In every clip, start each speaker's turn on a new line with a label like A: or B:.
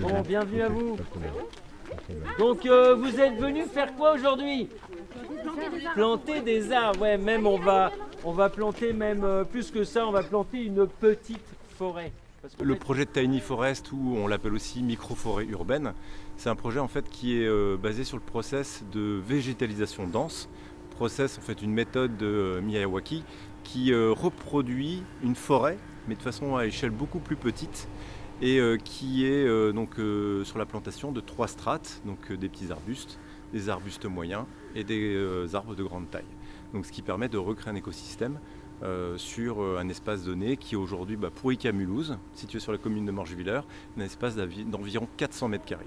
A: Bon, bienvenue à vous. Donc vous êtes venus faire quoi aujourd'hui? Planter des arbres, ouais, même on va planter même plus que ça, on va planter une petite forêt.
B: Le projet de Tiny Forest, ou on l'appelle aussi micro-forêt urbaine, c'est un projet en fait qui est basé sur le process de végétalisation dense. Process, en fait, une méthode de Miyawaki qui reproduit une forêt, mais de façon à échelle beaucoup plus petite, et qui est sur la plantation de 3 strates, donc des petits arbustes, des arbustes moyens et des arbres de grande taille. Donc, ce qui permet de recréer un écosystème sur un espace donné qui est aujourd'hui, pour Icamulhouse, situé sur la commune de Morgewiller, un espace d'environ 400 mètres carrés.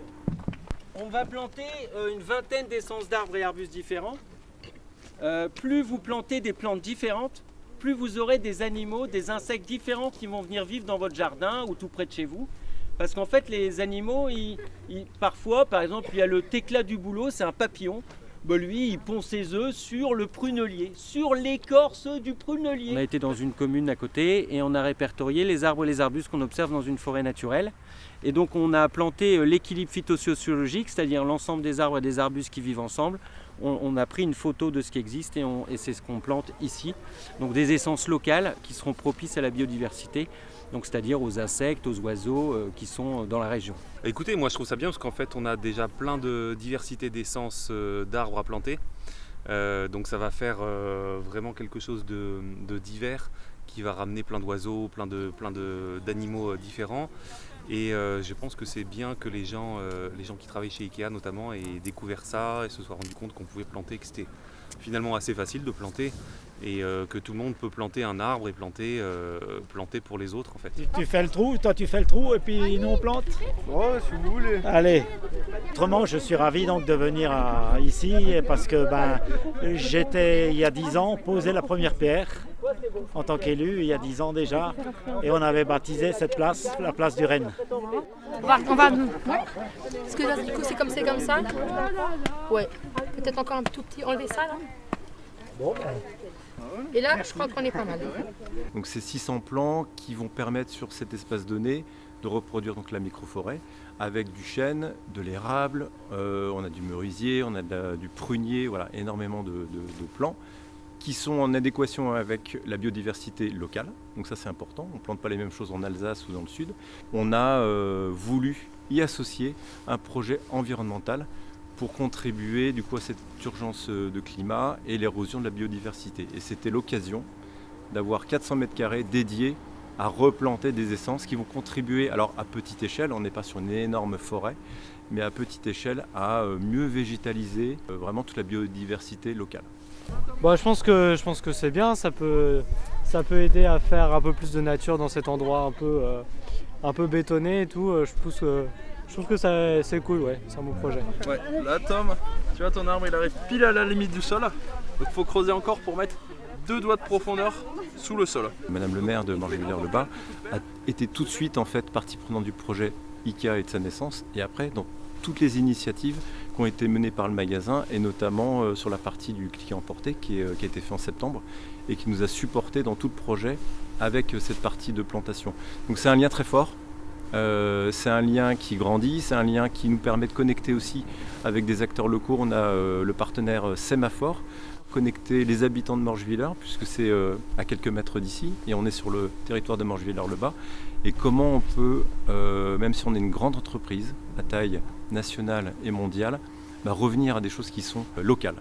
A: On va planter une vingtaine d'essences d'arbres et arbustes différents. Plus vous plantez des plantes différentes, plus vous aurez des animaux, des insectes différents qui vont venir vivre dans votre jardin ou tout près de chez vous. Parce qu'en fait, les animaux, parfois, par exemple, il y a le teclat du bouleau, c'est un papillon. Lui, il pond ses œufs sur le prunelier, sur l'écorce du prunelier. On a été dans une commune à côté et on a répertorié les arbres et les arbustes qu'on observe dans une forêt naturelle. Et donc on a planté l'équilibre phytosociologique, c'est-à-dire l'ensemble des arbres et des arbustes qui vivent ensemble. On a pris une photo de ce qui existe et c'est ce qu'on plante ici. Donc des essences locales qui seront propices à la biodiversité, donc c'est-à-dire aux insectes, aux oiseaux qui sont dans la région.
C: Écoutez, moi je trouve ça bien parce qu'en fait on a déjà plein de diversité d'essences d'arbres à planter. Donc ça va faire vraiment quelque chose de divers qui va ramener plein d'oiseaux, plein d'animaux différents. Et je pense que c'est bien que les gens qui travaillent chez Ikea notamment aient découvert ça et se soient rendus compte qu'on pouvait planter, que c'était finalement assez facile de planter et que tout le monde peut planter un arbre et planter pour les autres en fait.
D: Tu fais le trou, toi tu fais le trou et puis nous on plante.
E: Ouais, si vous voulez.
D: Allez. Autrement, je suis ravi donc de venir ici parce que j'étais il y a 10 ans posé la première pierre en tant qu'élu, il y a 10 ans déjà, et on avait baptisé cette place, la place du Rennes.
F: On va parce que là, du coup, c'est comme ça. Ouais. Peut-être encore un tout petit, enlever ça là. Et là, je crois qu'on est pas mal.
B: Donc c'est 600 plants qui vont permettre sur cet espace donné de reproduire donc la microforêt avec du chêne, de l'érable, on a du merisier, on a du prunier, voilà, énormément de plants qui sont en adéquation avec la biodiversité locale. Donc ça c'est important, on ne plante pas les mêmes choses en Alsace ou dans le sud. On a voulu y associer un projet environnemental pour contribuer du coup à cette urgence de climat et l'érosion de la biodiversité. Et c'était l'occasion d'avoir 400 mètres carrés dédiés à replanter des essences qui vont contribuer, alors à petite échelle, on n'est pas sur une énorme forêt, mais à petite échelle à mieux végétaliser vraiment toute la biodiversité locale.
E: Je pense que c'est bien, ça peut aider à faire un peu plus de nature dans cet endroit un peu bétonné et tout. Je trouve que c'est cool, ouais, c'est un bon projet.
G: Ouais, là Tom, tu vois ton arbre il arrive pile à la limite du sol, donc il faut creuser encore pour mettre 2 doigts de profondeur sous le sol.
B: Madame le maire de Morgewiller-le-Bas a été tout de suite en fait partie prenante du projet Ikea et de sa naissance, et après dans toutes les initiatives qui ont été menées par le magasin, et notamment sur la partie du client emporté qui a été fait en septembre et qui nous a supporté dans tout le projet avec cette partie de plantation. Donc c'est un lien très fort, c'est un lien qui grandit, c'est un lien qui nous permet de connecter aussi avec des acteurs locaux. On a le partenaire Sémaphore, connecter les habitants de Morgewiller puisque c'est à quelques mètres d'ici et on est sur le territoire de Morgewiller-le-Bas, et comment on peut, même si on est une grande entreprise à taille nationale et mondiale, revenir à des choses qui sont locales.